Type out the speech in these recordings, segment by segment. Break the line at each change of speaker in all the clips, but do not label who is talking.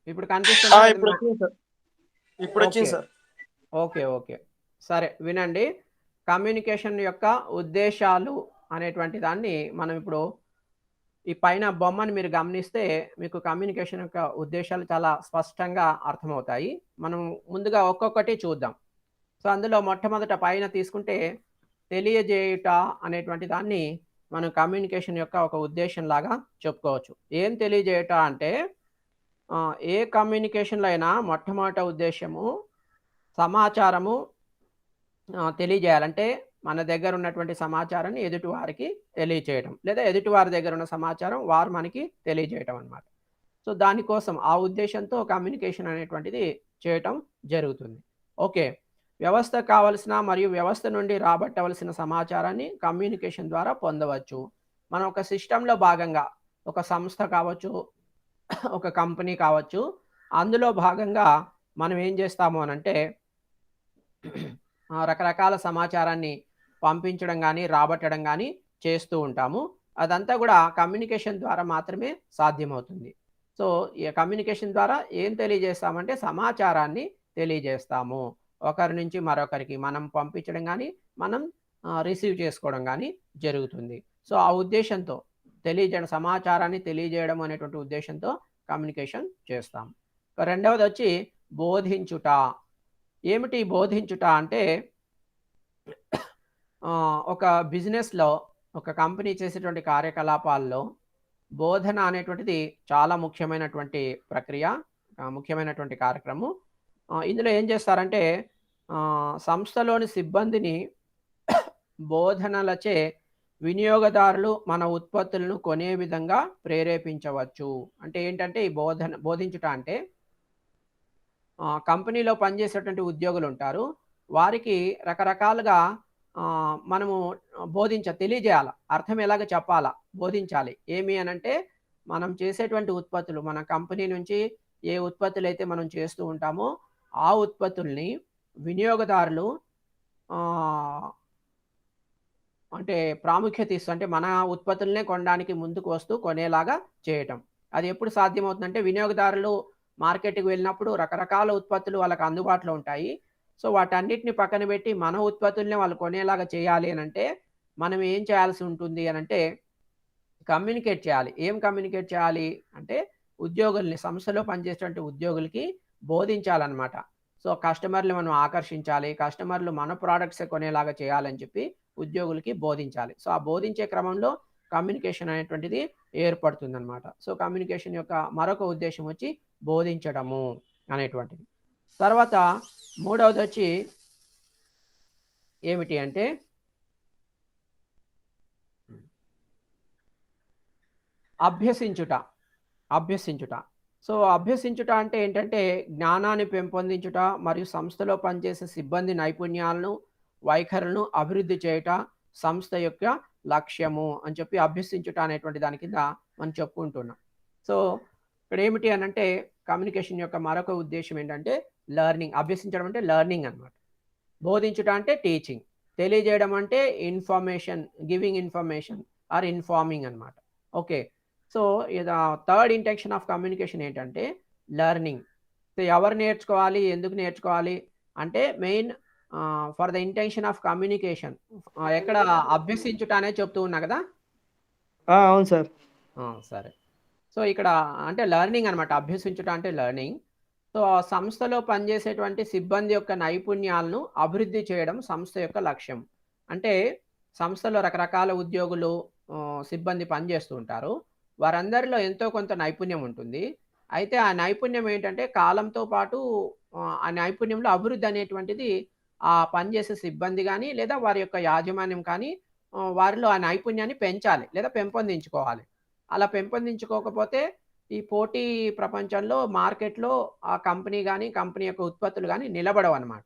ఇప్పుడు కనిపిస్తుందా లేదా
ఇప్పుడు వచ్చింది సార్. ఇప్పుడు వచ్చింది
ఓకే.
సార్.
ఓకే. ఓకే. సరే వినండి. కమ్యూనికేషన్ యొక్క ఉద్దేశాలు అనేటువంటి దాన్ని మనం ఇప్పుడు ఈ పైన బొమ్మను మీరు గమనిస్తే మీకు కమ్యూనికేషన్ యొక్క ఉద్దేశాలు చాలా స్పష్టంగా అర్థమవుతాయి. మనం ముందుగా ఒక్కొక్కటి చూద్దాం. సో, అందులో మొట్టమొదట పైన తీసుకుంటే తెలియజేయుట అనేటువంటి దాన్ని మనం కమ్యూనికేషన్ యొక్క ఒక ఉద్దేశ్యంలాగా చెప్పుకోవచ్చు. ఏం తెలియజేయుట అంటే ఏ కమ్యూనికేషన్‌లో అయినా మొట్టమొదట ఉద్దేశ్యము సమాచారము తెలియజేయాలి. అంటే మన దగ్గర ఉన్నటువంటి సమాచారాన్ని ఎదుటి వారికి తెలియచేయటం. లేదా ఎదుటి వారి దగ్గర ఉన్న సమాచారం వారు మనకి తెలియజేయటం అన్నమాట. సో, దానికోసం ఆ ఉద్దేశ్యంతో కమ్యూనికేషన్ అనేటువంటిది చేయటం జరుగుతుంది. ఓకే. వ్యవస్థ కావాల్సిన మరియు వ్యవస్థ నుండి రాబట్టవలసిన సమాచారాన్ని కమ్యూనికేషన్ ద్వారా పొందవచ్చు. మనం ఒక సిస్టమ్‌లో భాగంగా ఒక సంస్థ కావచ్చు, ఒక కంపెనీ కావచ్చు. అందులో భాగంగా మనం ఏం చేస్తాము అనంటే రకరకాల సమాచారాన్ని పంపించడం గానీ, రాబట్టడం గానీ చేస్తూ ఉంటాము. అదంతా గూడా కమ్యూనికేషన్ ద్వారా మాత్రమే సాధ్యమవుతుంది. సో, ఈ కమ్యూనికేషన్ ద్వారా ఏం తెలియజేస్తామంటే సమాచారాన్ని తెలియజేస్తాము. ఒకరి నుంచి మరొకరికి మనం పంపించడం గానీ, మనం రిసీవ్ చేసుకోవడం గానీ జరుగుతుంది. సో, ఆ ఉద్దేశ్యంతో తెలియజేయడం సమాచారాన్ని తెలియజేయడం అనేటువంటి ఉద్దేశ్యంతో కమ్యూనికేషన్ చేస్తాం. రెండవదొచ్చి బోధించుట. ఏమిటి బోధించుట అంటే ఒక బిజినెస్‌లో ఒక కంపెనీ చేసేటువంటి కార్యకలాపాల్లో బోధన అనేటువంటిది చాలా ముఖ్యమైనటువంటి ప్రక్రియ. ముఖ్యమైనటువంటి కార్యక్రమం. ఇందులో ఏం చేస్తారంటే సంస్థలోని సిబ్బందిని బోధనలచే వినియోగదారులు మన ఉత్పత్తులను కొనే విధంగా ప్రేరేపించవచ్చు. అంటే ఏంటంటే ఈ బోధించుట అంటే కంపెనీలో పనిచేసేటువంటి ఉద్యోగులుంటారు. వారికి రకరకాలుగా మనము తెలియజేయాల. అర్థం ఎలాగ చెప్పాలా, బోధించాలి. ఏమి అనంటే, మనం చేసేటువంటి ఉత్పత్తులు మన కంపెనీ నుంచి ఏ ఉత్పత్తులైతే మనం చేస్తూ ఉంటామో, ఆ ఉత్పత్తుల్ని వినియోగదారులు ఆహ్, అంటే ప్రాముఖ్యత ఇస్తూ అంటే మన ఉత్పత్తులనే కొనడానికి ముందుకు వస్తూ కొనేలాగా చేయటం. అది ఎప్పుడు సాధ్యమవుతుందంటే వినియోగదారులు మార్కెట్‌కి వెళ్ళినప్పుడు రకరకాల ఉత్పత్తులు వాళ్ళకి అందుబాటులో ఉంటాయి. సో, వాటన్నిటిని పక్కన పెట్టి మన ఉత్పత్తులనే వాళ్ళు కొనేలాగా చేయాలి అనంటే, మనం ఏం చేయాల్సి ఉంటుంది అనంటే కమ్యూనికేట్ చేయాలి. ఏం కమ్యూనికేట్ చేయాలి అంటే ఉద్యోగుల్ని సంస్థలో పనిచేసేటువంటి ఉద్యోగులకి బోధించాలనమాట. సో, కస్టమర్‌లు మనం ఆకర్షించాలి. కస్టమర్‌లు మన ప్రొడక్ట్సే కొనేలాగా చేయాలని చెప్పి ఉద్యోగులకి బోధించాలి. సో, ఆ బోధించే క్రమంలో కమ్యూనికేషన్ అనేటువంటిది ఏర్పడుతుందనమాట. సో, కమ్యూనికేషన్ యొక్క మరొక ఉద్దేశ్యం వచ్చి బోధించడము అనేటువంటిది. తర్వాత మూడవదొచ్చి ఏమిటి అంటే అభ్యసించుట. అభ్యసించుట. సో, అభ్యసించుట అంటే ఏంటంటే, జ్ఞానాన్ని పెంపొందించుట మరియు సంస్థలో పనిచేసే సిబ్బంది నైపుణ్యాలను, వైఖరులను అభివృద్ధి చేయుట సంస్థ యొక్క లక్ష్యము అని చెప్పి అభ్యసించుట అనేటువంటి దాని కింద మనం చెప్పుకుంటున్నాం. సో, ఇక్కడేమిటి అనంటే, కమ్యూనికేషన్ యొక్క మరొక ఉద్దేశ్యం ఏంటంటే, లెర్నింగ్. అభ్యసించడం అంటే లెర్నింగ్ అనమాట. బోధించుట అంటే టీచింగ్. తెలియజేయడం అంటే information, giving information or informing అనమాట. Okay. So, third intention of communication ఏంటంటే లెర్నింగ్. సో, ఎవరు నేర్చుకోవాలి? ఎందుకు నేర్చుకోవాలి? అంటే main for the intention of communication. ఎక్కడ అభ్యసించుట అనేది చెప్తూ ఉన్నా గదా!
అవును సార్.
సరే. సో, ఇక్కడ అంటే లెర్నింగ్ అనమాట. అభ్యసించుట అంటే లెర్నింగ్. సో, ఆ సంస్థలో పనిచేసేటువంటి సిబ్బంది యొక్క నైపుణ్యాలను అభివృద్ధి చేయడం సంస్థ యొక్క లక్ష్యం. అంటే సంస్థలో రకరకాల ఉద్యోగులు సిబ్బంది పనిచేస్తూ ఉంటారు. వారందరిలో ఎంతో కొంత నైపుణ్యం ఉంటుంది. అయితే ఆ నైపుణ్యం ఏంటంటే కాలంతో పాటు ఆ నైపుణ్యంలో అభివృద్ధి అనేటువంటిది ఆ పనిచేసే సిబ్బంది గాని, లేదా వారి యొక్క యాజమాన్యం కానీ వారిలో ఆ నైపుణ్యాన్ని పెంచాలి లేదా పెంపొందించుకోవాలి. అలా పెంపొందించుకోకపోతే ఈ పోటీ ప్రపంచంలో మార్కెట్‌లో ఆ కంపెనీ గాని, కంపెనీ యొక్క ఉత్పత్తులు గాని నిలబడవనమాట.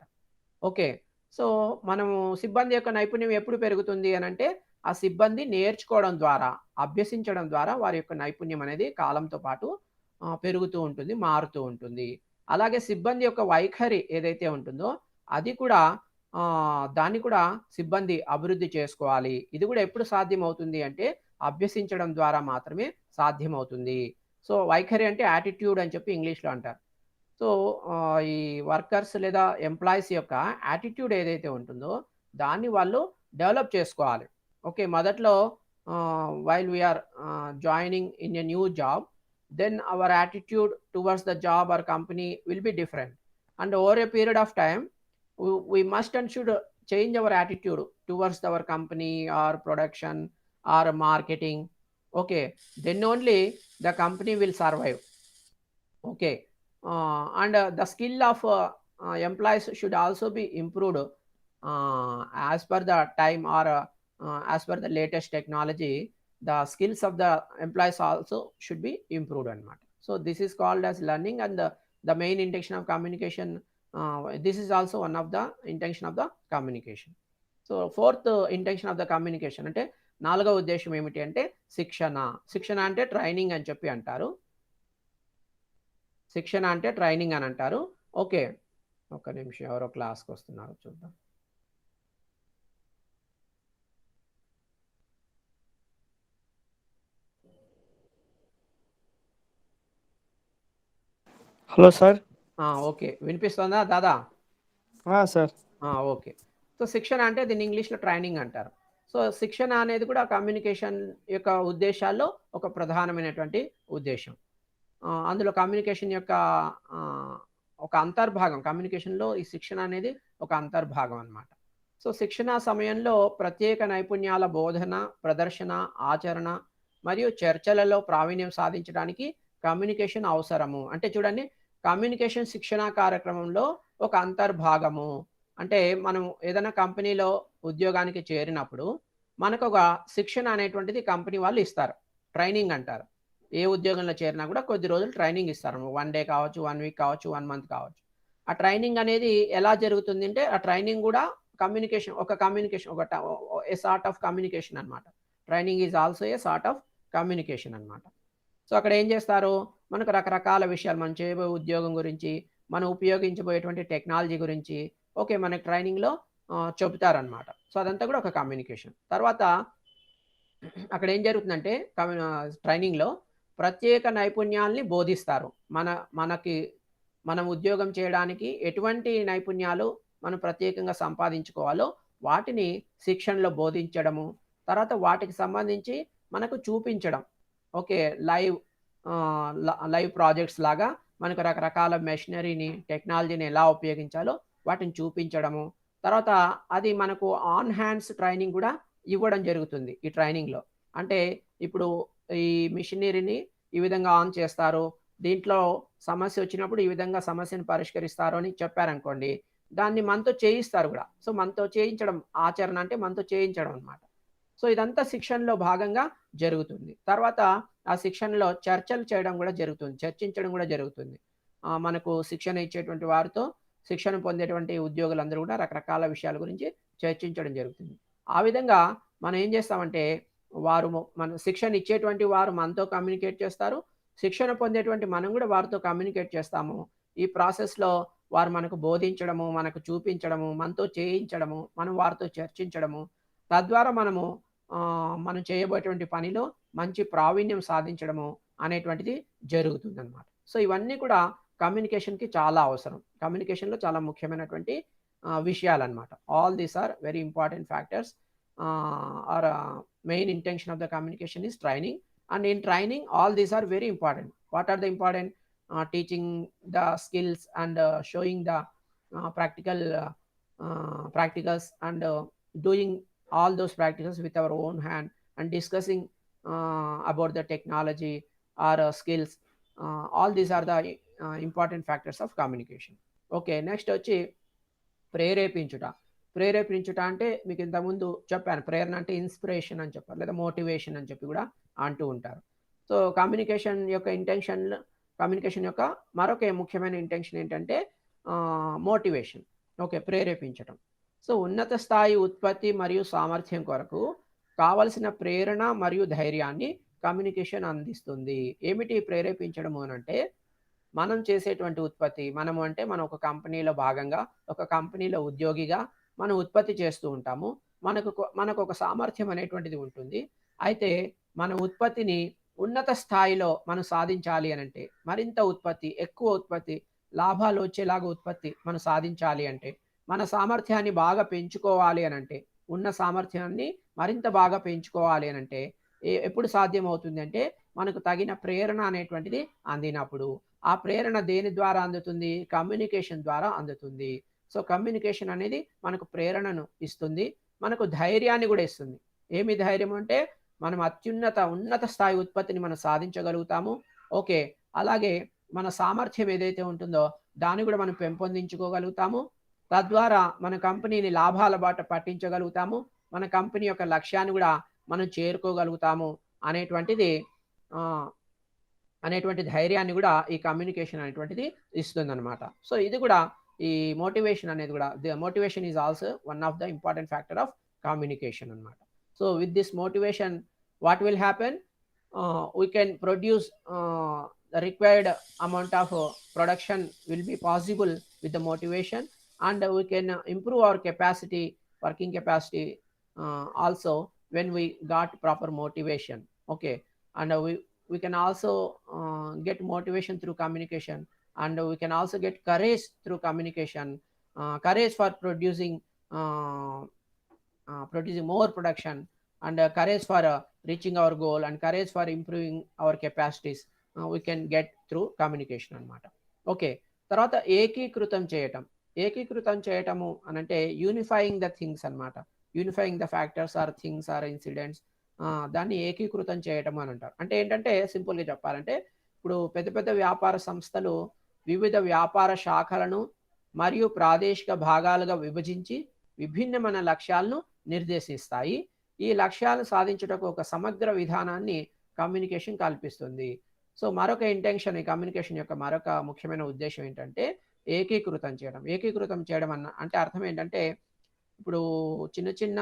ఓకే. సో, మనము సిబ్బంది యొక్క నైపుణ్యం ఎప్పుడు పెరుగుతుంది అనంటే, ఆ సిబ్బంది నేర్చుకోవడం ద్వారా, అభ్యసించడం ద్వారా వారి యొక్క నైపుణ్యం అనేది కాలంతో పాటు పెరుగుతూ ఉంటుంది, మారుతూ ఉంటుంది. అలాగే సిబ్బంది యొక్క వైఖరి ఏదైతే ఉంటుందో, అది కూడా దాన్ని కూడా సిబ్బంది అభివృద్ధి చేసుకోవాలి. ఇది కూడా ఎప్పుడు సాధ్యమవుతుంది అంటే, అభ్యసించడం ద్వారా మాత్రమే సాధ్యమవుతుంది. సో వైఖరి అంటే యాటిట్యూడ్ అని చెప్పి ఇంగ్లీష్లో అంటారు. సో ఈ వర్కర్స్ లేదా ఎంప్లాయీస్ యొక్క యాటిట్యూడ్ ఏదైతే ఉంటుందో దాన్ని వాళ్ళు డెవలప్ చేసుకోవాలి. ఓకే. మొదట్లో while we're joining in a new job, then our attitude towards the job or company will be different, and over a period of time we must and should change our attitude towards our company or production or marketing. Okay, then only the company will survive. Okay, and the skill of employees should also be improved as per the time, or as per the latest technology. The skills of the employees also should be improved anamata. So this is called as learning, and the main intention of communication, this is also one of the intention of the communication. So fourth intention of the communication అంటే నాలుగవ ఉద్దేశం ఏమిటి అంటే శిక్షణ. శిక్షణ అంటే training అని చెప్పి అంటారు. శిక్షణ అంటే ట్రైనింగ్ అని అంటారు. ఓకే, ఒక్క నిమిషం, ఎవరో క్లాస్కి వస్తున్నారు, చూద్దాం.
Hello sir.
ఓకే, వినిపిస్తుందా దాదా?
సార్.
ఓకే. సో శిక్షణ అంటే దీన్ని ఇంగ్లీష్లో ట్రైనింగ్ అంటారు. సో శిక్షణ అనేది కూడా కమ్యూనికేషన్ యొక్క ఉద్దేశాల్లో ఒక ప్రధానమైనటువంటి ఉద్దేశం. అందులో కమ్యూనికేషన్ యొక్క ఒక అంతర్భాగం. కమ్యూనికేషన్లో ఈ శిక్షణ అనేది ఒక అంతర్భాగం అన్నమాట. సో శిక్షణ సమయంలో ప్రత్యేక నైపుణ్యాల బోధన, ప్రదర్శన, ఆచరణ మరియు చర్చలలో ప్రావీణ్యం సాధించడానికి కమ్యూనికేషన్ అవసరము. అంటే చూడండి, కమ్యూనికేషన్ శిక్షణ కార్యక్రమంలో ఒక అంతర్భాగము. అంటే మనం ఏదైనా కంపెనీలో ఉద్యోగానికి చేరినప్పుడు మనకు ఒక శిక్షణ అనేటువంటిది కంపెనీ వాళ్ళు ఇస్తారు. ట్రైనింగ్ అంటారు. ఏ ఉద్యోగంలో చేరినా కూడా కొద్ది రోజులు ట్రైనింగ్ ఇస్తారు. 1 డే కావచ్చు, 1 వీక్ కావచ్చు, 1 మంత్ కావచ్చు. ఆ ట్రైనింగ్ అనేది ఎలా జరుగుతుంది అంటే, ఆ ట్రైనింగ్ కూడా కమ్యూనికేషన్ ఒక ఏ సార్ట్ ఆఫ్ కమ్యూనికేషన్ అనమాట. Training is also a sort of communication అనమాట. సో అక్కడ ఏం చేస్తారు, మనకు రకరకాల విషయాలు, మనం చేయబోయే ఉద్యోగం గురించి, మనం ఉపయోగించబోయేటువంటి టెక్నాలజీ గురించి ఓకే మనకి ట్రైనింగ్లో చెబుతారనమాట. సో అదంతా కూడా ఒక కమ్యూనికేషన్. తర్వాత అక్కడ ఏం జరుగుతుందంటే ట్రైనింగ్లో ప్రత్యేక నైపుణ్యాల్ని బోధిస్తారు. మనం ఉద్యోగం చేయడానికి ఎటువంటి నైపుణ్యాలు మనం ప్రత్యేకంగా సంపాదించుకోవాలో వాటిని శిక్షణలో బోధించడము, తర్వాత వాటికి సంబంధించి మనకు చూపించడం. ఓకే, లైవ్ ప్రాజెక్ట్స్ లాగా మనకు రకరకాల మెషినరీని, టెక్నాలజీని ఎలా ఉపయోగించాలో వాటిని చూపించడము. తర్వాత అది మనకు ఆన్ హ్యాండ్స్ ట్రైనింగ్ కూడా ఇవ్వడం జరుగుతుంది ఈ ట్రైనింగ్లో. అంటే ఇప్పుడు ఈ మిషనరీని ఈ విధంగా ఆన్ చేస్తారు, దీంట్లో సమస్య వచ్చినప్పుడు ఈ విధంగా సమస్యను పరిష్కరిస్తారు అని చెప్పారనుకోండి, దాన్ని మనతో చేయిస్తారు కూడా. సో మనతో చేయించడం, ఆచరణ అంటే మనతో చేయించడం అనమాట. సో ఇదంతా శిక్షణలో భాగంగా జరుగుతుంది. తర్వాత ఆ శిక్షణలో చర్చలు చేయడం కూడా జరుగుతుంది, చర్చించడం కూడా జరుగుతుంది. మనకు శిక్షణ ఇచ్చేటువంటి వారితో శిక్షణ పొందేటువంటి ఉద్యోగులందరూ కూడా రకరకాల విషయాల గురించి చర్చించడం జరుగుతుంది. ఆ విధంగా మనం ఏం చేస్తామంటే, మన శిక్షణ ఇచ్చేటువంటి వారు మనతో కమ్యూనికేట్ చేస్తారు, శిక్షణ పొందేటువంటి మనం కూడా వారితో కమ్యూనికేట్ చేస్తాము. ఈ ప్రాసెస్లో వారు మనకు బోధించడము, మనకు చూపించడము, మనతో చేయించడము, మనం వారితో చర్చించడము, తద్వారా మనం చేయబోయేటువంటి పనిలో మంచి ప్రావీణ్యం సాధించడము అనేటువంటిది జరుగుతుందన్నమాట. సో ఇవన్నీ కూడా కమ్యూనికేషన్కి చాలా అవసరం. కమ్యూనికేషన్లో చాలా ముఖ్యమైనటువంటి విషయాలన్నమాట. All these are very important factors. Our main intention of the communication is training, and in training all these are very important. What are the important? Teaching the skills and showing the practicals, and doing all those practicals with our own hand, and discussing about the technology or skills. All these are the important factors of communication. Okay, next వచ్చి ప్రేరేపించుట. ప్రేరేపించుట అంటే మీకు ఇంతకుముందు చెప్పాను, ప్రేరణ అంటే inspiration అని చెప్పారు, లేదా motivation అని చెప్పి కూడా అంటూ ఉంటారు. సో కమ్యూనికేషన్ యొక్క మరొక ముఖ్యమైన ఇంటెన్షన్ ఏంటంటే మోటివేషన్. ఓకే, ప్రేరేపించటం. సో ఉన్నత స్థాయి ఉత్పత్తి మరియు సామర్థ్యం కొరకు కావలసిన ప్రేరణ మరియు ధైర్యాన్ని కమ్యూనికేషన్ అందిస్తుంది. ఏమిటి ప్రేరేపించడము అని అంటే, మనం చేసేటువంటి ఉత్పత్తి, మనం ఒక కంపెనీలో భాగంగా, ఒక కంపెనీలో ఉద్యోగిగా మనం ఉత్పత్తి చేస్తూ ఉంటాము. మనకు ఒక సామర్థ్యం అనేటువంటిది ఉంటుంది. అయితే మన ఉత్పత్తిని ఉన్నత స్థాయిలో మనం సాధించాలి అనంటే, మరింత ఉత్పత్తి, ఎక్కువ ఉత్పత్తి, లాభాలు వచ్చేలాగా ఉత్పత్తి మనం సాధించాలి అంటే, మన సామర్థ్యాన్ని బాగా పెంచుకోవాలి అనంటే, ఉన్న సామర్థ్యాన్ని మరింత బాగా పెంచుకోవాలి అనంటే, ఎప్పుడు సాధ్యమవుతుందంటే, మనకు తగిన ప్రేరణ అనేటువంటిది అందినప్పుడు. ఆ ప్రేరణ దేని ద్వారా అందుతుంది? కమ్యూనికేషన్ ద్వారా అందుతుంది. సో, కమ్యూనికేషన్ అనేది మనకు ప్రేరణను ఇస్తుంది. మనకు ధైర్యాన్ని గూడా ఇస్తుంది. ఏమి ధైర్యం అంటే, మనం ఉన్నత స్థాయి ఉత్పత్తిని మనం సాధించగలుగుతాము. ఓకే. అలాగే మన సామర్థ్యం ఏదైతే ఉంటుందో, దాన్ని గూడా మనం పెంపొందించుకోగలుగుతాము. తద్వారా మన కంపెనీని లాభాల బాట పట్టించగలుగుతాము. మన కంపెనీ యొక్క లక్ష్యాన్ని గూడా మనం చేరుకోగలుగుతాము అనేటువంటిది ఆహ్, అనేటువంటి ధైర్యాన్ని గూడా ఈ కమ్యూనికేషన్ అనేటువంటిది ఇస్తుందనమాట. సో, ఇది గూడా ఈ మోటివేషన్ అనేది గూడా motivation is also one of the important factor of communication అనమాట. So, with this motivation what will happen? We can produce the required amount of production will be possible with the motivation, and we can improve our capacity, working capacity also when we got proper motivation. Okay. And we can also get motivation through communication, and we can also get courage through communication, courage for uh, producing more production, and courage for reaching our goal, and courage for improving our capacities we can get through communication అనమాట. Okay. తర్వాత ఏకీకృతం చేయటము అనంటే unifying the things అనమాట. Unifying the factors or things or incidents, దాన్ని ఏకీకృతం చేయటం అని అంటారు. అంటే ఏంటంటే సింపుల్‌గా చెప్పాలంటే, ఇప్పుడు పెద్ద పెద్ద వ్యాపార సంస్థలు వివిధ వ్యాపార శాఖలను మరియు ప్రాదేశిక భాగాలుగా విభజించి విభిన్నమైన లక్ష్యాలను నిర్దేశిస్తాయి. ఈ లక్ష్యాలను సాధించుటకు ఒక సమగ్ర విధానాన్ని కమ్యూనికేషన్ కల్పిస్తుంది. సో, మరొక ఇంటెన్షన్, ఈ కమ్యూనికేషన్ యొక్క మరొక ముఖ్యమైన ఉద్దేశ్యం ఏంటంటే ఏకీకృతం చేయడం. ఏకీకృతం చేయడం అంటే అర్థం ఏంటంటే, ఇప్పుడు చిన్న చిన్న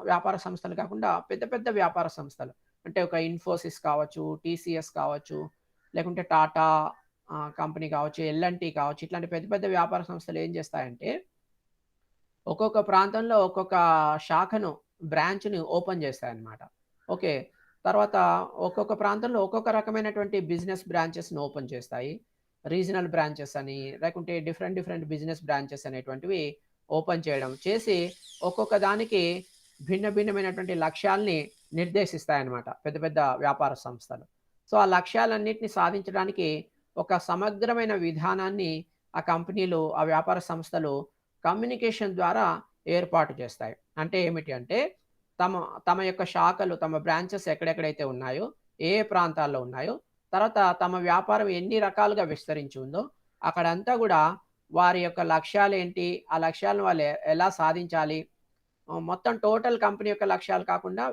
వ్యాపార సంస్థలు కాకుండా పెద్ద పెద్ద వ్యాపార సంస్థలు, అంటే ఒక ఇన్ఫోసిస్ కావచ్చు, టీసీఎస్ కావచ్చు, లేకుంటే టాటా కంపెనీ కావచ్చు, ఎల్&టీ కావచ్చు, ఇట్లాంటి పెద్ద పెద్ద వ్యాపార సంస్థలు ఏం చేస్తాయంటే, ఒక్కొక్క ప్రాంతంలో ఒక్కొక్క శాఖను, బ్రాంచ్‌ని ఓపెన్ చేస్తాయన్నమాట. ఓకే. తర్వాత ఒక్కొక్క ప్రాంతంలో ఒక్కొక్క రకమైనటువంటి బిజినెస్ బ్రాంచెస్‌ని ఓపెన్ చేస్తాయి. రీజనల్ బ్రాంచెస్ అని, లేకుంటే డిఫరెంట్ డిఫరెంట్ బిజినెస్ బ్రాంచెస్ అనేటువంటివి ఓపెన్ చేయడం చేసి, ఒక్కొక్క దానికి భిన్న భిన్నమైనటువంటి లక్ష్యాల్ని నిర్దేశిస్తాయన్నమాట పెద్ద పెద్ద వ్యాపార సంస్థలు. సో, ఆ లక్ష్యాలన్నిటిని సాధించడానికి ఒక సమగ్రమైన విధానాన్ని ఆ కంపెనీలు, ఆ వ్యాపార సంస్థలు కమ్యూనికేషన్ ద్వారా ఏర్పాటు చేస్తాయి. అంటే ఏమిటి అంటే, తమ తమ యొక్క శాఖలు, తమ బ్రాంచెస్ ఎక్కడెక్కడైతే ఉన్నాయో, ఏ ఏ ప్రాంతాల్లో ఉన్నాయో, తర్వాత తమ వ్యాపారం ఎన్ని రకాలుగా విస్తరించి ఉందో, అక్కడంతా గూడా వారి యొక్క లక్ష్యాలేంటి, ఆ లక్ష్యాలను వాళ్ళు ఎలా సాధించాలి, మొత్తం టోటల్ కంపెనీ యొక్క లక్ష్యాలు కాకుండా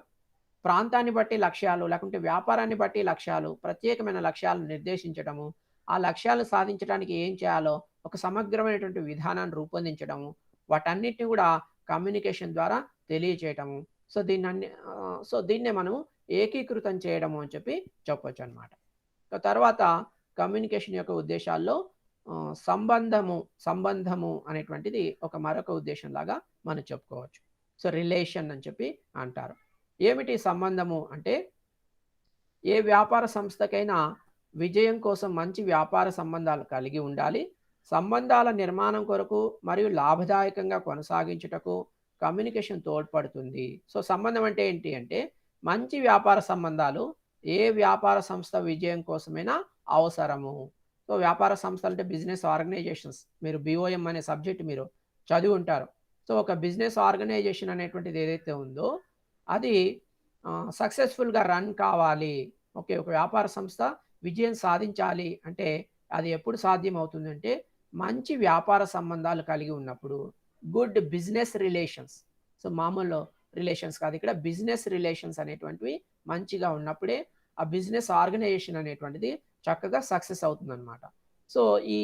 ప్రాంతాన్ని బట్టి లక్ష్యాలు, లేకుంటే వ్యాపారాన్ని బట్టి లక్ష్యాలు, ప్రత్యేకమైన లక్ష్యాలను నిర్దేశించడము, ఆ లక్ష్యాలను సాధించడానికి ఏం చేయాలో ఒక సమగ్రమైనటువంటి విధానాన్ని రూపొందించడము, వాటన్నిటిని కూడా కమ్యూనికేషన్ ద్వారా తెలియచేయటము. సో, దీన్నే మనము ఏకీకృతం చేయడము అని చెప్పి చెప్పొచ్చనమాట. తర్వాత కమ్యూనికేషన్ యొక్క ఉద్దేశాల్లో సంబంధము అనేటువంటిది ఒక మరొక ఉద్దేశంలాగా మనం చెప్పుకోవచ్చు. సో, రిలేషన్ అని చెప్పి అంటారు. ఏమిటి సంబంధము అంటే, ఏ వ్యాపార సంస్థకైనా విజయం కోసం మంచి వ్యాపార సంబంధాలు కలిగి ఉండాలి. సంబంధాల నిర్మాణం కొరకు మరియు లాభదాయకంగా కొనసాగించుటకు కమ్యూనికేషన్ తోడ్పడుతుంది. సో, సంబంధం అంటే ఏంటి అంటే, మంచి వ్యాపార సంబంధాలు ఏ వ్యాపార సంస్థ విజయం కోసమైనా అవసరము. సో, వ్యాపార సంస్థలు అంటే బిజినెస్ ఆర్గనైజేషన్స్. మీరు బీఓఎం అనే సబ్జెక్ట్ మీరు చదివి ఉంటారు. సో, ఒక బిజినెస్ ఆర్గనైజేషన్ అనేటువంటిది ఏదైతే ఉందో, అది సక్సెస్‌ఫుల్‌గా రన్ కావాలి. ఓకే. ఒక వ్యాపార సంస్థ విజయం సాధించాలి అంటే, అది ఎప్పుడు సాధ్యమవుతుందంటే, మంచి వ్యాపార సంబంధాలు కలిగి ఉన్నప్పుడు. Good business relations. సో, మామూలు రిలేషన్స్ కాదు. ఇక్కడ బిజినెస్ రిలేషన్స్ అనేటువంటివి మంచిగా ఉన్నప్పుడే ఆ బిజినెస్ ఆర్గనైజేషన్ అనేటువంటిది చక్కగా సక్సెస్ అవుతుందనమాట. సో, ఈ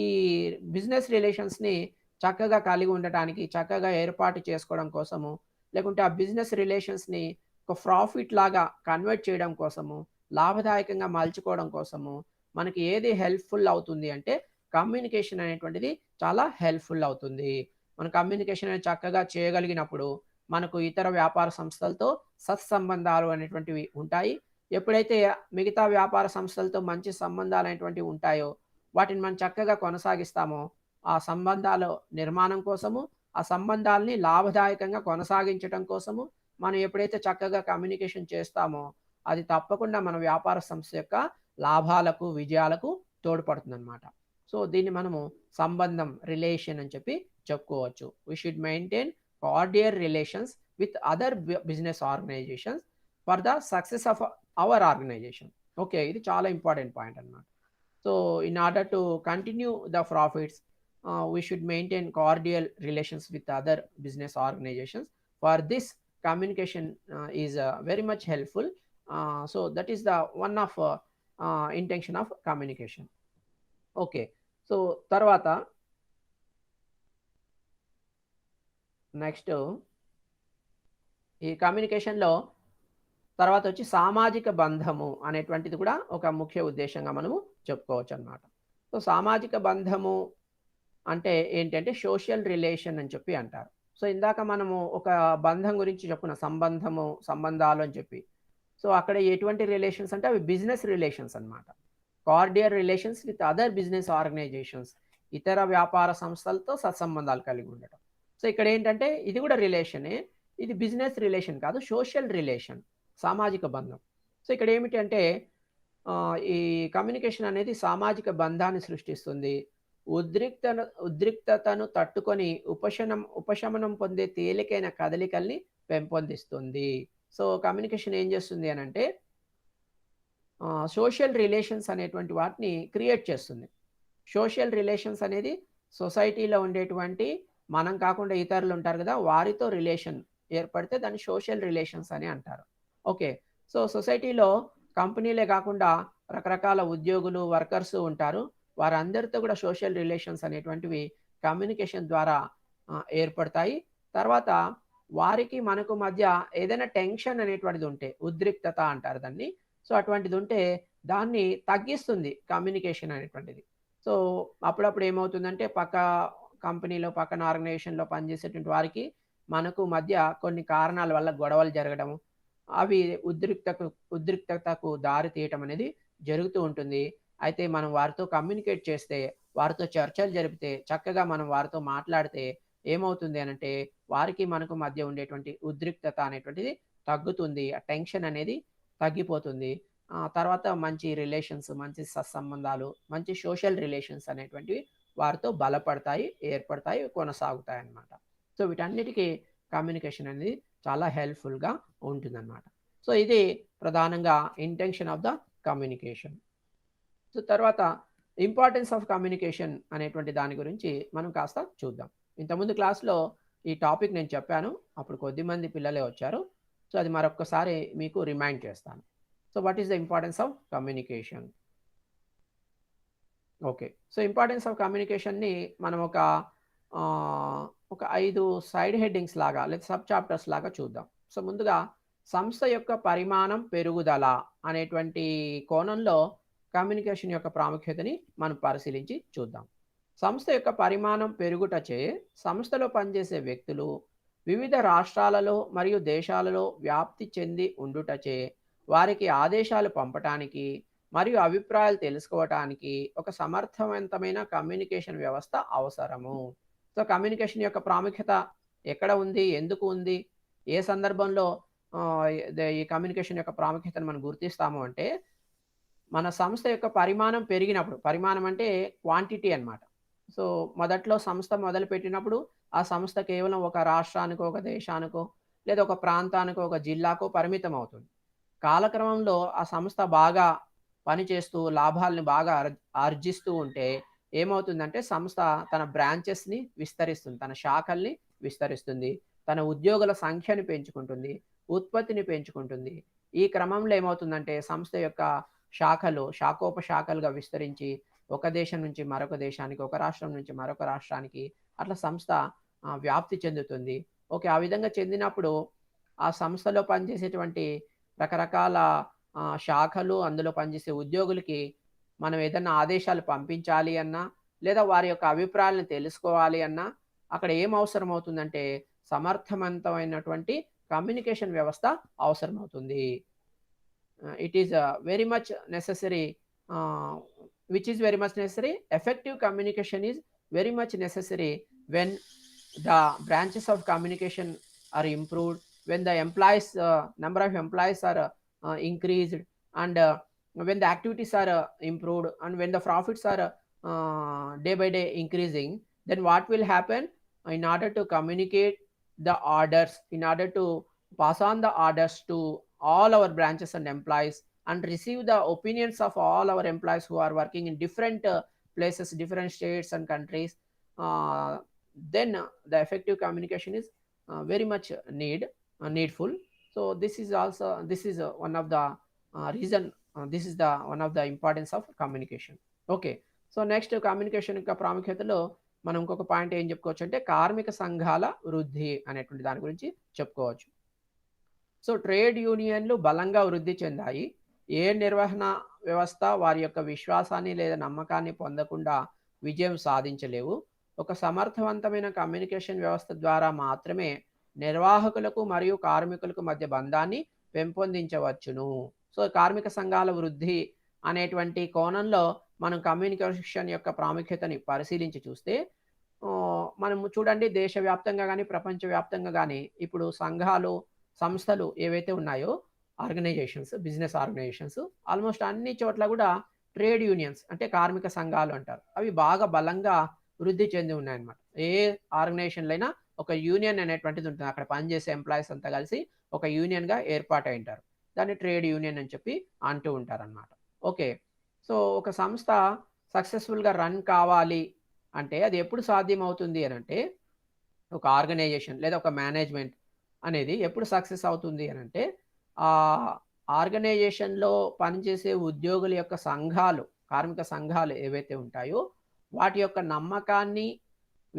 బిజినెస్ రిలేషన్స్‌ని చక్కగా కలిగి ఉండటానికి, చక్కగా ఏర్పాటు చేసుకోవడం కోసము, లేకుంటే ఆ బిజినెస్ రిలేషన్స్‌ని ఒక ప్రాఫిట్ లాగా కన్వర్ట్ చేయడం కోసము, లాభదాయకంగా మలుచుకోవడం కోసము, మనకి ఏది హెల్ప్‌ఫుల్ అవుతుంది అంటే, కమ్యూనికేషన్ అనేటువంటిది చాలా హెల్ప్‌ఫుల్ అవుతుంది. మన కమ్యూనికేషన్ అనేది చక్కగా చేయగలిగినప్పుడు, మనకు ఇతర వ్యాపార సంస్థలతో సత్సంబంధాలు అనేటువంటివి ఉంటాయి. ఎప్పుడైతే మిగతా వ్యాపార సంస్థలతో మంచి సంబంధాలనేటువంటివి ఉంటాయో, వాటిని మనం చక్కగా కొనసాగిస్తామో, ఆ సంబంధాల నిర్మాణం కోసము, ఆ సంబంధాల్ని లాభదాయకంగా కొనసాగించటం కోసము, మనం ఎప్పుడైతే చక్కగా కమ్యూనికేషన్ చేస్తామో, అది తప్పకుండా మన వ్యాపార సంస్థ యొక్క లాభాలకు, విజయాలకు తోడ్పడుతుందనమాట. సో, దీన్ని మనము సంబంధం, రిలేషన్ అని చెప్పి చెప్పుకోవచ్చు. We should maintain cordial relations with other business organizations for the success of our organization. Okay. ఇది చాలా ఇంపార్టెంట్ పాయింట్ అన్నమాట. So, in order to continue the profits, we should maintain cordial relations with other business organizations. For this, communication is very much helpful. So that is the one of intention of communication. Okay. So తర్వాత next ఈ కమ్యూనికేషన్‌లో తర్వాత వచ్చి సామాజిక బంధము అనేటువంటిది కూడా ఒక ముఖ్య ఉద్దేశ్యంగా మనము చెప్పుకోవచ్చనమాట. సో, సామాజిక బంధము అంటే ఏంటంటే సోషల్ రిలేషన్ అని చెప్పి అంటారు. సో, ఇందాక మనము ఒక బంధం గురించి చెప్పుకున్నాం. సంబంధము, సంబంధాలు అని చెప్పి. సో, అక్కడ ఎటువంటి రిలేషన్స్ అంటే అవి బిజినెస్ రిలేషన్స్ అన్నమాట. Cordial relations with other business organizations. ఇతర వ్యాపార సంస్థలతో సత్సంబంధాలు కలిగి ఉండటం. సో, ఇక్కడ ఏంటంటే ఇది కూడా రిలేషనే. ఇది బిజినెస్ రిలేషన్ కాదు. Social relation. సామాజిక బంధం. సో, ఇక్కడ ఏమిటి అంటే ఈ కమ్యూనికేషన్ అనేది సామాజిక బంధాన్ని సృష్టిస్తుంది. ఉద్రిక్తతను తట్టుకొని ఉపశమనం పొందే తేలికైన కదలికల్ని పెంపొందిస్తుంది. సో, కమ్యూనికేషన్ ఏం చేస్తుంది అనంటే సోషల్ రిలేషన్స్ అనేటువంటి వాటిని క్రియేట్ చేస్తుంది. సోషల్ రిలేషన్స్ అనేది సొసైటీలో ఉండేటువంటి మనం కాకుండా ఇతరులు ఉంటారు కదా! వారితో రిలేషన్ ఏర్పడితే దాన్ని సోషల్ రిలేషన్స్ అని అంటారు. ఓకే. సో, సొసైటీలో కంపెనీలే కాకుండా రకరకాల ఉద్యోగులు, వర్కర్స్ ఉంటారు. వారందరితో కూడా సోషల్ రిలేషన్స్ అనేటువంటివి కమ్యూనికేషన్ ద్వారా ఏర్పడతాయి. తర్వాత వారికి మనకు మధ్య ఏదైనా టెన్షన్ అనేటువంటిది ఉంటే, ఉద్రిక్తత అంటారు దాన్ని. సో, అటువంటిది ఉంటే దాన్ని తగ్గిస్తుంది కమ్యూనికేషన్ అనేటువంటిది. సో, అప్పుడప్పుడు ఏమవుతుందంటే పక్క కంపెనీలో, పక్కన ఆర్గనైజేషన్‌లో పనిచేసేటువంటి వారికి మనకు మధ్య కొన్ని కారణాల వల్ల గొడవలు జరగడము, అవి ఉద్రిక్తతకు దారి తీయటం అనేది జరుగుతూ ఉంటుంది. అయితే మనం వారితో కమ్యూనికేట్ చేస్తే, వారితో చర్చలు జరిపితే, చక్కగా మనం వారితో మాట్లాడితే ఏమవుతుంది అనంటే, వారికి మనకు మధ్య ఉండేటువంటి ఉద్రిక్తత అనేటువంటిది తగ్గుతుంది. ఆ టెన్షన్ అనేది తగ్గిపోతుంది. తర్వాత మంచి రిలేషన్స్, మంచి సత్సంబంధాలు, మంచి సోషల్ రిలేషన్స్ అనేటువంటివి వారితో బలపడతాయి, ఏర్పడతాయి, కొనసాగుతాయన్నమాట. సో, వీటన్నిటికి కమ్యూనికేషన్ అనేది చాలా హెల్ప్‌ఫుల్‌గా ఉంటుందన్నమాట. సో, ఇది ప్రధానంగా intention of the communication. So, తర్వాత ఇంపార్టెన్స్ ఆఫ్ కమ్యూనికేషన్ అనేటువంటి దాని గురించి మనం కాస్త చూద్దాం. ఇంతకుముందు క్లాస్‌లో ఈ టాపిక్ నేను చెప్పాను. అప్పుడు కొద్దిమంది పిల్లలే వచ్చారు. సో, అది మరొక్కసారి మీకు రిమైండ్ చేస్తాను. So, what is the importance of communication? Okay. So, importance of కమ్యూనికేషన్‌ని మనం ఒక 5 సైడ్ హెడ్డింగ్స్ లాగా లేదా సబ్ చాప్టర్స్ లాగా చూద్దాం. సో, ముందుగా సంస్థ యొక్క పరిమాణం, పెరుగుదల అనేటువంటి కోణంలో కమ్యూనికేషన్ యొక్క ప్రాముఖ్యతని మనం పరిశీలించి చూద్దాం. సంస్థ యొక్క పరిమాణం పెరుగుటచే సంస్థలో పనిచేసే వ్యక్తులు వివిధ రాష్ట్రాలలో మరియు దేశాలలో వ్యాప్తి చెంది ఉండుటచే వారికి ఆదేశాలు పంపటానికి మరియు అభిప్రాయాలు తెలుసుకోవటానికి ఒక సమర్థవంతమైన కమ్యూనికేషన్ వ్యవస్థ అవసరము. సో, కమ్యూనికేషన్ యొక్క ప్రాముఖ్యత ఎక్కడ ఉంది? ఎందుకు ఉంది? ఏ సందర్భంలో ఈ కమ్యూనికేషన్ యొక్క ప్రాముఖ్యతను మనం గుర్తిస్తాము అంటే, మన సంస్థ యొక్క పరిమాణం పెరిగినప్పుడు, పరిమాణం అంటే క్వాంటిటీ అన్నమాట. సో, మొదట్లో సంస్థ మొదలుపెట్టినప్పుడు ఆ సంస్థ కేవలం ఒక రాష్ట్రానికో, ఒక దేశానికో, లేదా ఒక ప్రాంతానికో, ఒక జిల్లాకో పరిమితం అవుతుంది. కాలక్రమంలో ఆ సంస్థ బాగా పనిచేస్తూ లాభాల్ని బాగా ఆర్జిస్తూ ఉంటే ఏమవుతుందంటే సంస్థ తన బ్రాంచెస్‌ని విస్తరిస్తుంది. తన శాఖల్ని విస్తరిస్తుంది. తన ఉద్యోగుల సంఖ్యని పెంచుకుంటుంది. ఉత్పత్తిని పెంచుకుంటుంది. ఈ క్రమంలో ఏమవుతుందంటే సంస్థ యొక్క శాఖలు శాఖోపశాఖలుగా విస్తరించి ఒక దేశం నుంచి మరొక దేశానికి, ఒక రాష్ట్రం నుంచి మరొక రాష్ట్రానికి అట్లా సంస్థ వ్యాప్తి చెందుతుంది. ఓకే. ఆ విధంగా చెందినప్పుడు ఆ సంస్థలో పనిచేసేటువంటి రకరకాల శాఖలు, అందులో పనిచేసే ఉద్యోగులకి మనం ఏదన్నా ఆదేశాలు పంపించాలి అన్నా, లేదా వారి యొక్క అభిప్రాయాలను తెలుసుకోవాలి అన్నా, అక్కడ ఏం అవసరమవుతుందంటే సమర్థవంతమైనటువంటి కమ్యూనికేషన్ వ్యవస్థ అవసరమవుతుంది. it is very much necessary, which is very much necessary. Effective communication is very much necessary when the branches of communication are improved, when the employees number of employees are increased, and when the activities are improved, and when the profits are day by day increasing, then what will happen? In order to communicate the orders, in order to pass on the orders to all our branches and employees, and receive the opinions of all our employees who are working in different places, different states and countries, uh, then the effective communication is very much needful. So this is also, this is one of the reason, this is the one of the importance of communication. Okay. So next communication యొక్క ప్రాముఖ్యతలో మనం ఇంకొక point ఏం చెప్పుకోవచ్చు అంటే కార్మిక సంఘాల వృద్ధి అనేటువంటి దాని గురించి చెప్పుకోవచ్చు. సో ట్రేడ్ యూనియన్లు బలంగా వృద్ధి చెందాయి. ఏ నిర్వహణ వ్యవస్థ వారి యొక్క విశ్వాసాన్ని లేదా నమ్మకాన్ని పొందకుండా విజయం సాధించలేవు. ఒక సమర్థవంతమైన కమ్యూనికేషన్ వ్యవస్థ ద్వారా మాత్రమే నిర్వాహకులకు మరియు కార్మికులకు మధ్య బంధాన్ని పెంపొందించవచ్చును. సో కార్మిక సంఘాల వృద్ధి అనేటువంటి కోణంలో మనం కమ్యూనికేషన్ యొక్క ప్రాముఖ్యతని పరిశీలించి చూస్తే, మనం చూడండి దేశవ్యాప్తంగా కానీ ప్రపంచవ్యాప్తంగా కానీ ఇప్పుడు సంఘాలు, సంస్థలు ఏవైతే ఉన్నాయో, ఆర్గనైజేషన్స్, బిజినెస్ ఆర్గనైజేషన్స్, ఆల్మోస్ట్ అన్ని చోట్ల కూడా ట్రేడ్ యూనియన్స్ అంటే కార్మిక సంఘాలు అంటారు, అవి బాగా బలంగా వృద్ధి చెంది ఉన్నాయన్నమాట. ఏ ఆర్గనైజేషన్లో అయినా ఒక యూనియన్ అనేటువంటిది ఉంటుంది. అక్కడ పనిచేసే ఎంప్లాయీస్ అంతా కలిసి ఒక యూనియన్గా ఏర్పాటై ఉంటారు. దాన్ని ట్రేడ్ యూనియన్ అని చెప్పి అంటూ ఉంటారనమాట. ఓకే. సో ఒక సంస్థ సక్సెస్ఫుల్గా రన్ కావాలి అంటే అది ఎప్పుడు సాధ్యమవుతుంది అని అంటే, ఒక ఆర్గనైజేషన్ లేదా ఒక మేనేజ్మెంట్ అనేది ఎప్పుడు సక్సెస్ అవుతుంది అని అంటే, ఆ ఆర్గనైజేషన్లో పనిచేసే ఉద్యోగుల యొక్క సంఘాలు, కార్మిక సంఘాలు ఏవైతే ఉంటాయో వాటి యొక్క నమ్మకాన్ని,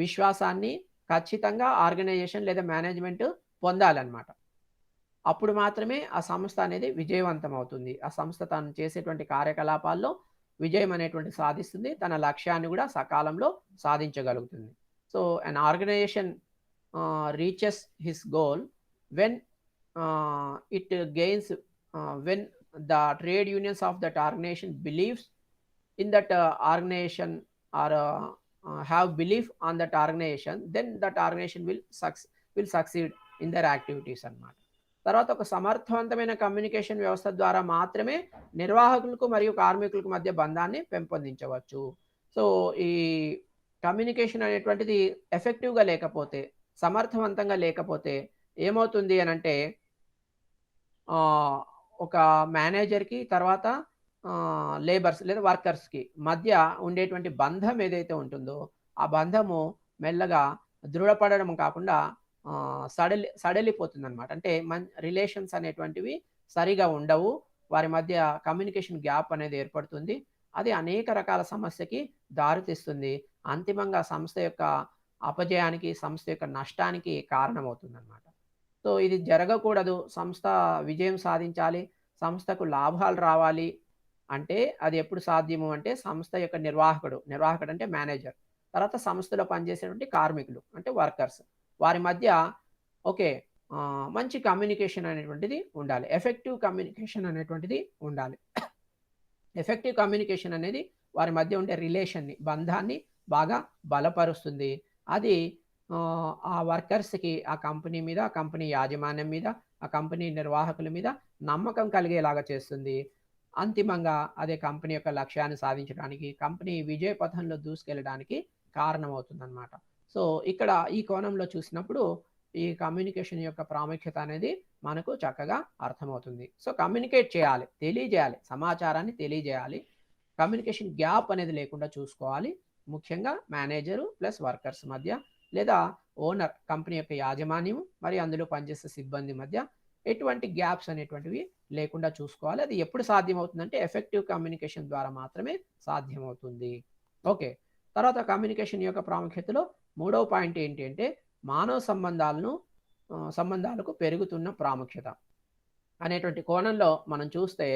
విశ్వాసాన్ని ఖచ్చితంగా ఆర్గనైజేషన్ లేదా మేనేజ్మెంట్ పొందాలన్నమాట. అప్పుడు మాత్రమే ఆ సంస్థ అనేది విజయవంతం అవుతుంది. ఆ సంస్థ తను చేసేటువంటి కార్యకలాపాల్లో విజయం అనేటువంటి సాధిస్తుంది. తన లక్ష్యాన్ని కూడా సకాలంలో సాధించగలుగుతుంది. So an organisation reaches his goal when it gains, when the trade unions of that organisation believes in that organization, or have belief on that organization, then that organization will succeed in their activities అన్నమాట. తర్వాత ఒక సమర్థవంతమైన communication వ్యవస్థ ద్వారా మాత్రమే నిర్వాహకులకు మరియు కార్మికులకు మధ్య బంధాన్ని పెంపొందించవచ్చు. సో ఈ కమ్యూనికేషన్ అనేటువంటిది ఎఫెక్టివ్గా లేకపోతే, సమర్థవంతంగా లేకపోతే ఏమవుతుంది అని అంటే, ఒక మేనేజర్కి తర్వాత లేబర్స్ లేదా వర్కర్స్కి మధ్య ఉండేటువంటి బంధం ఏదైతే ఉంటుందో ఆ బంధము మెల్లగా దృఢపడడం కాకుండా సడలిపోతుంది అనమాట. అంటే రిలేషన్స్ అనేటువంటివి సరిగా ఉండవు, వారి మధ్య కమ్యూనికేషన్ గ్యాప్ అనేది ఏర్పడుతుంది. అది అనేక రకాల సమస్యకి దారితీస్తుంది. అంతిమంగా సంస్థ యొక్క అపజయానికి, సంస్థ యొక్క నష్టానికి కారణమవుతుంది అనమాట. సో ఇది జరగకూడదు. సంస్థ విజయం సాధించాలి, సంస్థకు లాభాలు రావాలి అంటే అది ఎప్పుడు సాధ్యము అంటే, సంస్థ యొక్క నిర్వాహకుడు అంటే మేనేజర్, తర్వాత సంస్థలో పనిచేసేటువంటి కార్మికులు అంటే వర్కర్స్, వారి మధ్య ఓకే మంచి కమ్యూనికేషన్ అనేటువంటిది ఉండాలి. ఎఫెక్టివ్ కమ్యూనికేషన్ అనేటువంటిది ఉండాలి. ఎఫెక్టివ్ కమ్యూనికేషన్ అనేది వారి మధ్య ఉండే రిలేషన్ని, బంధాన్ని బాగా బలపరుస్తుంది. అది ఆ వర్కర్స్కి ఆ కంపెనీ మీద, ఆ కంపెనీ యాజమాన్యం మీద, ఆ కంపెనీ నిర్వాహకుల మీద నమ్మకం కలిగేలాగా చేస్తుంది. అంతిమంగా అదే కంపెనీ యొక్క లక్ష్యాన్ని సాధించడానికి, కంపెనీ విజయ పథంలో దూసుకెళ్ళడానికి కారణమవుతుందన్నమాట. సో ఇక్కడ ఈ కోణంలో చూసినప్పుడు ఈ కమ్యూనికేషన్ యొక్క ప్రాముఖ్యత అనేది మనకు చక్కగా అర్థమవుతుంది. సో కమ్యూనికేట్ చేయాలి, తెలియజేయాలి, సమాచారాన్ని తెలియజేయాలి. కమ్యూనికేషన్ గ్యాప్ అనేది లేకుండా చూసుకోవాలి. ముఖ్యంగా మేనేజరు ప్లస్ వర్కర్స్ మధ్య, లేదా ఓనర్ కంపెనీ యొక్క యాజమాన్యం మరి అందులో పనిచేసే సిబ్బంది మధ్య ఎటువంటి గ్యాప్స్ అనేటువంటివి లేకుండా చూసుకోవాలి. అది ఎప్పుడు సాధ్యమవుతుందంటే ఎఫెక్టివ్ కమ్యూనికేషన్ ద్వారా మాత్రమే సాధ్యమవుతుంది. ఓకే. తర్వాత కమ్యూనికేషన్ యొక్క ప్రాముఖ్యతలో మూడవ పాయింట్ ఏంటి అంటే, మానవ సంబంధాలకు పెరుగుతున్న ప్రాముఖ్యత అనేటువంటి కోణంలో మనం చూస్తే,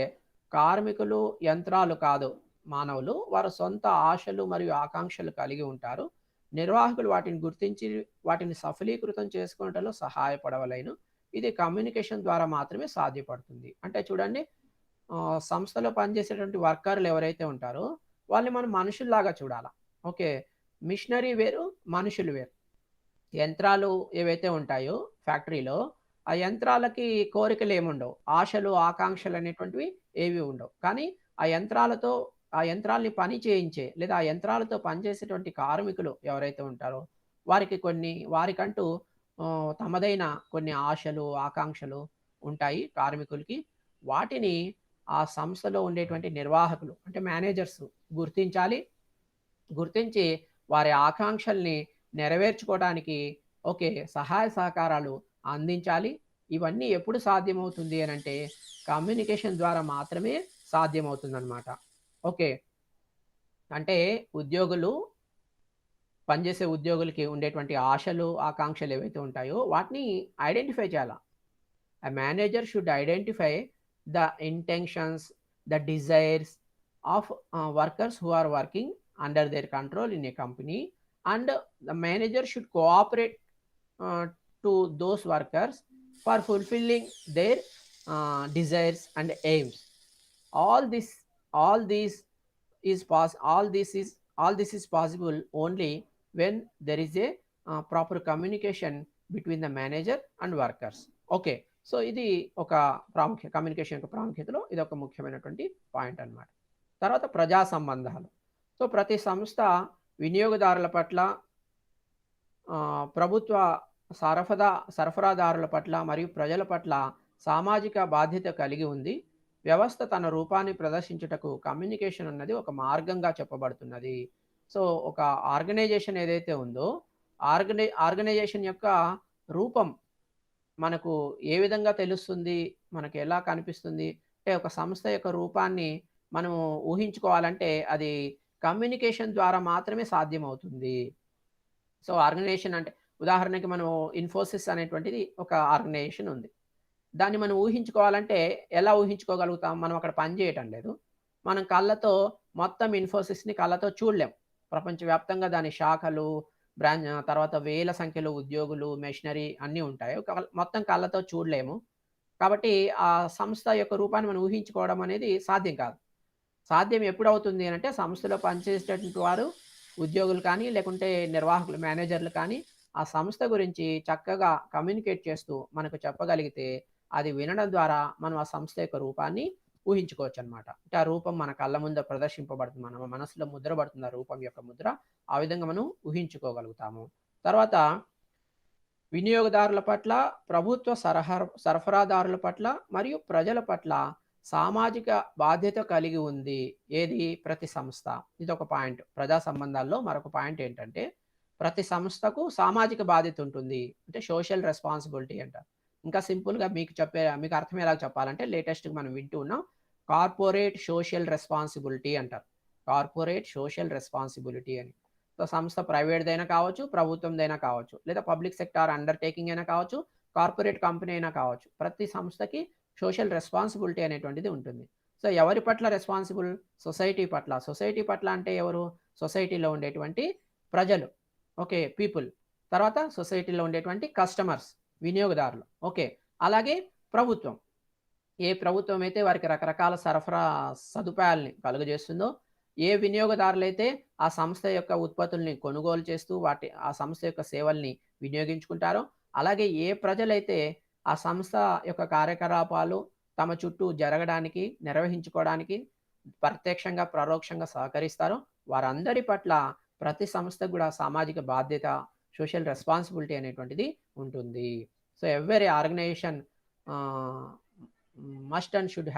కార్మికులు యంత్రాలు కాదు మానవులు, వారు సొంత ఆశలు మరియు ఆకాంక్షలు కలిగి ఉంటారు. నిర్వాహకులు వాటిని గుర్తించి వాటిని సఫలీకృతం చేసుకోవడంలో సహాయపడవలేను. ఇది కమ్యూనికేషన్ ద్వారా మాత్రమే సాధ్యపడుతుంది. అంటే చూడండి, సంస్థలో పనిచేసేటువంటి వర్కర్లు ఎవరైతే ఉంటారో వాళ్ళని మనం మనుషుల్లాగా చూడాలా. ఓకే. మిషనరీ వేరు, మనుషులు వేరు. యంత్రాలు ఏవైతే ఉంటాయో ఫ్యాక్టరీలో, ఆ యంత్రాలకి కోరికలేముండవు. ఆశలు, ఆకాంక్షలనేటువంటివి ఏవి ఉండవు. కానీ ఆ యంత్రాలతో ఆ యంత్రాల్ని పని చేయించే లేదా ఆ యంత్రాలతో పనిచేసేటువంటి కార్మికులు ఎవరైతే ఉంటారో వారికంటూ తమదైన కొన్ని ఆశలు, ఆకాంక్షలు ఉంటాయి కార్మికులకి. వాటిని ఆ సంస్థలో ఉండేటువంటి నిర్వాహకులు అంటే మేనేజర్స్ గుర్తించాలి. గుర్తించి వారి ఆకాంక్షల్ని నెరవేర్చుకోవడానికి ఓకే. సహాయ సహకారాలు అందించాలి. ఇవన్నీ ఎప్పుడు సాధ్యమవుతుంది అనంటే కమ్యూనికేషన్ ద్వారా మాత్రమే సాధ్యమవుతుందనమాట. ఓకే. అంటే ఉద్యోగులు పనిచేసే ఉద్యోగులకి ఉండేటువంటి ఆశలు, ఆకాంక్షలు ఏవైతే ఉంటాయో వాటిని ఐడెంటిఫై చేయాల. A manager should identify the intentions, the desires of workers who are working under their control in a company, and the manager should cooperate uh, to those workers for fulfilling their desires and aims. All this, all these all this is possible only when there is a proper communication between the manager and workers. Okay. So ఇది ఒక communication యొక్క ప్రాముఖ్యతలో ఇదొక ముఖ్యమైనటువంటి point అన్నమాట. తర్వాత ప్రజా సంబంధాలు. So ప్రతి సంస్థ వినియోగదారుల పట్ల, ప్రభుత్వ సరఫరాదారుల పట్ల మరియు ప్రజల పట్ల సామాజిక బాధ్యత కలిగి ఉంది. వ్యవస్థ తన రూపాన్ని ప్రదర్శించుటకు కమ్యూనికేషన్ అన్నది ఒక మార్గంగా చెప్పబడుతున్నది. సో ఒక ఆర్గనైజేషన్ ఏదైతే ఉందో ఆర్గనైజేషన్ యొక్క రూపం మనకు ఏ విధంగా తెలుస్తుంది? మనకు ఎలా కనిపిస్తుంది? అంటే ఒక సంస్థ యొక్క రూపాన్ని మనము ఊహించుకోవాలంటే అది కమ్యూనికేషన్ ద్వారా మాత్రమే సాధ్యమవుతుంది. సో ఆర్గనైజేషన్ అంటే ఉదాహరణకి మనం ఇన్ఫోసిస్ అనేటువంటిది ఒక ఆర్గనైజేషన్ ఉంది. దాన్ని మనం ఊహించుకోవాలంటే ఎలా ఊహించుకోగలుగుతాం? మనం అక్కడ పని చేయటం లేదు. మనం కళ్ళతో మొత్తం ఇన్ఫోసిస్‌ని కళ్ళతో చూడలేం. ప్రపంచవ్యాప్తంగా దాని శాఖలు, తర్వాత వేల సంఖ్యలో ఉద్యోగులు, మెషినరీ అన్నీ ఉంటాయి. మొత్తం కళ్ళతో చూడలేము. కాబట్టి ఆ సంస్థ యొక్క రూపాన్ని మనం ఊహించుకోవడం అనేది సాధ్యం కాదు. సాధ్యం ఎప్పుడవుతుంది అనంటే సంస్థలో పనిచేసేటటువంటి వారు ఉద్యోగులు కానీ, లేకుంటే నిర్వాహకులు, మేనేజర్లు కానీ ఆ సంస్థ గురించి చక్కగా కమ్యూనికేట్ చేస్తూ మనకు చెప్పగలిగితే అది వినడం ద్వారా మనం ఆ సంస్థ యొక్క రూపాన్ని ఊహించుకోవచ్చనమాట. అంటే ఆ రూపం మన కళ్ళ ముందు ప్రదర్శింపబడుతుంది. మన మనసులో ముద్ర పడుతుంది ఆ రూపం యొక్క ముద్ర. ఆ విధంగా మనం ఊహించుకోగలుగుతాము. తర్వాత వినియోగదారుల పట్ల, ప్రభుత్వ సరఫరాదారుల పట్ల మరియు ప్రజల పట్ల సామాజిక బాధ్యత కలిగి ఉంది. ఏది? ప్రతి సంస్థ. ఇదొక పాయింట్. ప్రజా సంబంధాల్లో మరొక పాయింట్ ఏంటంటే ప్రతి సంస్థకు సామాజిక బాధ్యత ఉంటుంది. అంటే సోషల్ రెస్పాన్సిబిలిటీ అంటారు. ఇంకా సింపుల్‌గా మీకు అర్థమయ్యేలాగా చెప్పాలంటే లేటెస్ట్‌గా మనం వింటూ ఉన్నాం. కార్పొరేట్ సోషల్ రెస్పాన్సిబిలిటీ అంటారు. కార్పొరేట్ సోషల్ రెస్పాన్సిబిలిటీ అని. సో సంస్థ ప్రైవేట్‌దైనా కావచ్చు, ప్రభుత్వందైనా కావచ్చు, లేదా పబ్లిక్ సెక్టార్ అండర్‌టేకింగ్ అయినా కావచ్చు, కార్పొరేట్ కంపెనీ అయినా కావచ్చు. ప్రతి సంస్థకి సోషల్ రెస్పాన్సిబిలిటీ అనేటువంటిది ఉంటుంది. సో ఎవరి పట్ల రెస్పాన్సిబుల్? సొసైటీ పట్ల. సొసైటీ పట్ల అంటే ఎవరు? సొసైటీలో ఉండేటువంటి ప్రజలు. ఓకే. పీపుల్. తర్వాత సొసైటీలో ఉండేటువంటి కస్టమర్స్, వినియోగదారులు. ఓకే. అలాగే ప్రభుత్వం. ఏ ప్రభుత్వం అయితే వారికి రకరకాల సరఫరా సదుపాయాల్ని కలుగజేస్తుందో, ఏ వినియోగదారులైతే ఆ సంస్థ యొక్క ఉత్పత్తుల్ని కొనుగోలు చేస్తూ ఆ సంస్థ యొక్క సేవల్ని వినియోగించుకుంటారో, అలాగే ఏ ప్రజలైతే ఆ సంస్థ యొక్క కార్యకలాపాలు తమ చుట్టూ జరగడానికి, నిర్వహించుకోవడానికి ప్రత్యక్షంగా, పరోక్షంగా సహకరిస్తారో వారందరి పట్ల ప్రతి సంస్థకు కూడా సామాజిక బాధ్యత, సోషల్ రెస్పాన్సిబిలిటీ అనేటువంటిది ఉంటుంది. So every organization must and should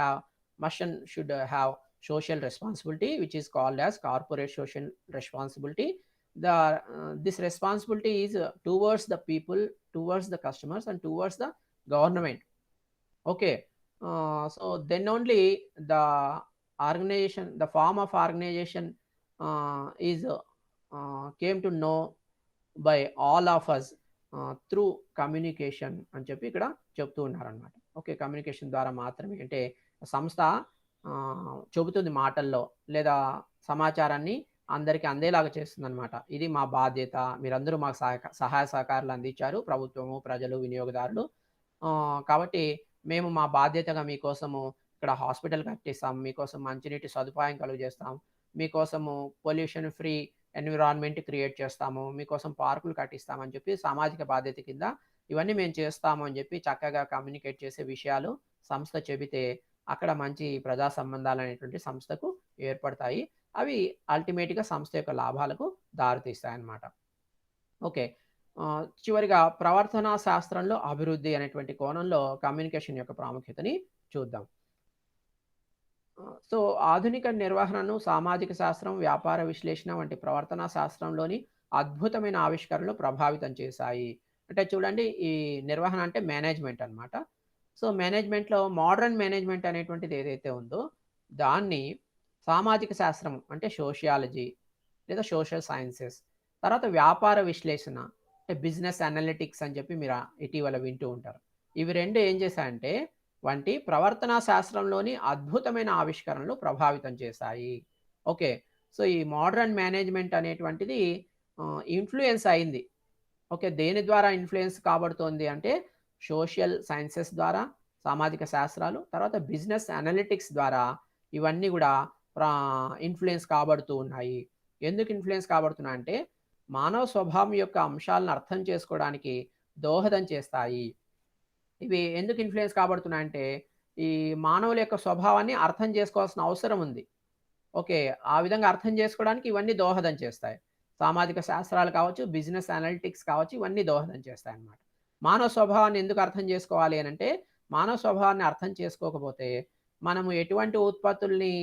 have social responsibility, which is called as corporate social responsibility. This responsibility is towards the people, towards the customers, and towards the government. Okay. So then only the form of organization is came to know by all of us through communication అని చెప్పి ఇక్కడ చెప్తూ ఉన్నారనమాట. Okay. Communication ద్వారా మాత్రమే అంటే సంస్థ చెబుతుంది మాటల్లో లేదా సమాచారాన్ని అందరికీ అందేలాగా చేస్తుందనమాట. ఇది మా బాధ్యత. మీరందరూ మాకు సహాయ సహకారాలు అందించారు. ప్రభుత్వము, ప్రజలు, వినియోగదారులు. కాబట్టి మేము మా బాధ్యతగా మీకోసము ఇక్కడ హాస్పిటల్ కట్టిస్తాం, మీకోసం మంచినీటి సదుపాయం కలుగజేస్తాం, మీకోసము పొల్యూషన్ ఫ్రీ ఎన్విరాన్మెంట్ క్రియేట్ చేస్తాము, మీకోసం పార్కులు కట్టిస్తామని చెప్పి సామాజిక బాధ్యత కింద ఇవన్నీ మేము చేస్తాము అని చెప్పి చక్కగా కమ్యూనికేట్ చేసే విషయాలు సంస్థ చెబితే అక్కడ మంచి ప్రజా సంబంధాలు అనేటువంటి సంస్థకు ఏర్పడతాయి. అవి అల్టిమేట్‌గా సంస్థ యొక్క లాభాలకు దారితీస్తాయన్నమాట. ఓకే. చివరిగా ప్రవర్తనా శాస్త్రంలో అభివృద్ధి అనేటువంటి కోణంలో కమ్యూనికేషన్ యొక్క ప్రాముఖ్యతని చూద్దాం. సో, ఆధునిక నిర్వహణను సామాజిక శాస్త్రం, వ్యాపార విశ్లేషణ వంటి ప్రవర్తనా శాస్త్రంలోని అద్భుతమైన ఆవిష్కరణలు ప్రభావితం చేశాయి. అంటే చూడండి, ఈ నిర్వహణ అంటే మేనేజ్మెంట్ అన్నమాట. సో, మేనేజ్మెంట్‌లో మోడర్న్ మేనేజ్మెంట్ అనేటువంటిది ఏదైతే ఉందో, దాన్ని సామాజిక శాస్త్రం అంటే సోషియాలజీ లేదా సోషల్ సైన్సెస్, తర్వాత వ్యాపార విశ్లేషణ అంటే బిజినెస్ అనలిటిక్స్ అని చెప్పి మీరు ఇటీవల వింటూ ఉంటారు. ఇవి 2 ఏం చేశాయంటే వంటి ప్రవర్తనా శాస్త్రంలోని అద్భుతమైన ఆవిష్కరణలు ప్రభావితం చేశాయి. ఓకే. సో, ఈ మోడర్న్ మేనేజ్మెంట్ అనేటువంటిది ఇన్‌ఫ్లూయెన్స్ అయింది. ఓకే. దేని ద్వారా ఇన్‌ఫ్లూయెన్స్ కాబడుతోంది అంటే సోషల్ సైన్సెస్ ద్వారా, సామాజిక శాస్త్రాలు, తర్వాత బిజినెస్ అనలిటిక్స్ ద్వారా ఇవన్నీ గూడా ప్రా ఇన్‌ఫ్లూయెన్స్ కాబడుతూ ఉన్నాయి. ఎందుకు ఇన్‌ఫ్లూయెన్స్ కాబడుతున్నాయంటే మానవ స్వభావం యొక్క అంశాలను అర్థం చేసుకోవడానికి దోహదం చేస్తాయి. ఇవి ఎందుకు ఇన్‌ఫ్లూయెన్స్ కాబడుతున్నాయంటే, ఈ మానవుల యొక్క స్వభావాన్ని అర్థం చేసుకోవాల్సిన అవసరం ఉంది. ఓకే. ఆ విధంగా అర్థం చేసుకోవడానికి ఇవన్నీ దోహదం చేస్తాయి. సామాజిక శాస్త్రాలు కావచ్చు, బిజినెస్ అనలిటిక్స్ కావచ్చు, ఇవన్నీ దోహదం చేస్తాయన్నమాట. మానవ స్వభావాన్ని ఎందుకు అర్థం చేసుకోవాలి అనంటే, మానవ స్వభావాన్ని అర్థం చేసుకోకపోతే, మనము ఎటువంటి ఉత్పత్తుల్ని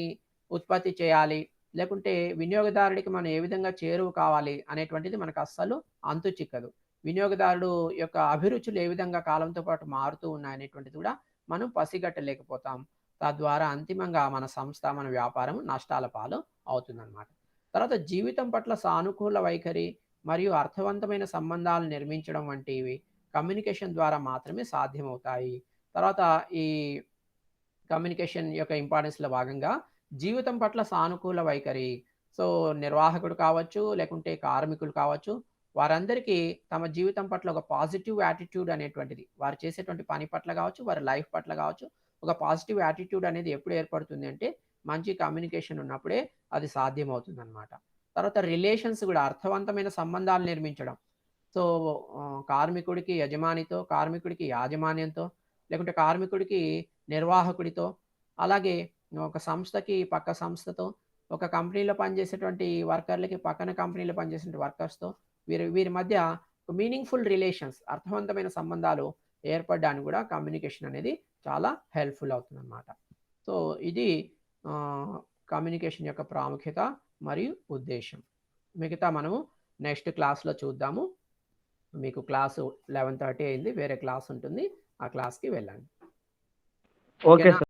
ఉత్పత్తి చేయాలి, లేకుంటే వినియోగదారుడికి మనం ఏ విధంగా చేరువ కావాలి అనేటువంటిది మనకు అస్సలు అంతు చిక్కదు. వినియోగదారుడు యొక్క అభిరుచులు ఏ విధంగా కాలంతో పాటు మారుతూ ఉన్నాయనేటువంటిది కూడా మనం పసిగట్టలేకపోతాం. తద్వారా అంతిమంగా మన సంస్థ, మన వ్యాపారం నష్టాల పాలు అవుతుందన్నమాట. తర్వాత జీవితం పట్ల సానుకూల వైఖరి మరియు అర్థవంతమైన సంబంధాలు నిర్మించడం వంటివి కమ్యూనికేషన్ ద్వారా మాత్రమే సాధ్యమవుతాయి. తర్వాత ఈ కమ్యూనికేషన్ యొక్క ఇంపార్టెన్స్‌లో భాగంగా జీవితం పట్ల సానుకూల వైఖరి. సో, నిర్వాహకుడు కావచ్చు, లేకుంటే కార్మికులు కావచ్చు, వారందరికీ తమ జీవితం పట్ల ఒక పాజిటివ్ యాటిట్యూడ్ అనేటువంటిది, వారు చేసేటువంటి పని పట్ల కావచ్చు, వారి లైఫ్ పట్ల కావచ్చు, ఒక పాజిటివ్ యాటిట్యూడ్ అనేది ఎప్పుడు ఏర్పడుతుంది అంటే, మంచి కమ్యూనికేషన్ ఉన్నప్పుడే అది సాధ్యమవుతుందనమాట. తర్వాత రిలేషన్స్ గూడా అర్థవంతమైన సంబంధాలు నిర్మించడం. సో, కార్మికుడికి యజమానితో, కార్మికుడికి యాజమాన్యంతో, లేకుంటే కార్మికుడికి నిర్వాహకుడితో, అలాగే ఒక సంస్థకి పక్క సంస్థతో, ఒక కంపెనీలో పనిచేసేటువంటి వర్కర్‌లకి పక్కన కంపెనీలో పనిచేసే వర్కర్స్‌తో, వీరి వీరి మధ్య మీనింగ్‌ఫుల్ రిలేషన్స్, అర్థవంతమైన సంబంధాలు ఏర్పడడానికి కూడా కమ్యూనికేషన్ అనేది చాలా హెల్ప్‌ఫుల్ అవుతుందన్నమాట. సో, ఇది కమ్యూనికేషన్ యొక్క ప్రాముఖ్యత మరియు ఉద్దేశ్యం. మిగతా మనము నెక్స్ట్ క్లాస్‌లో చూద్దాము. మీకు క్లాసు 11:30 అయింది. వేరే క్లాస్ ఉంటుంది. ఆ క్లాస్‌కి వెళ్ళండి.
ఓకే
ఓకేనా?
సార్.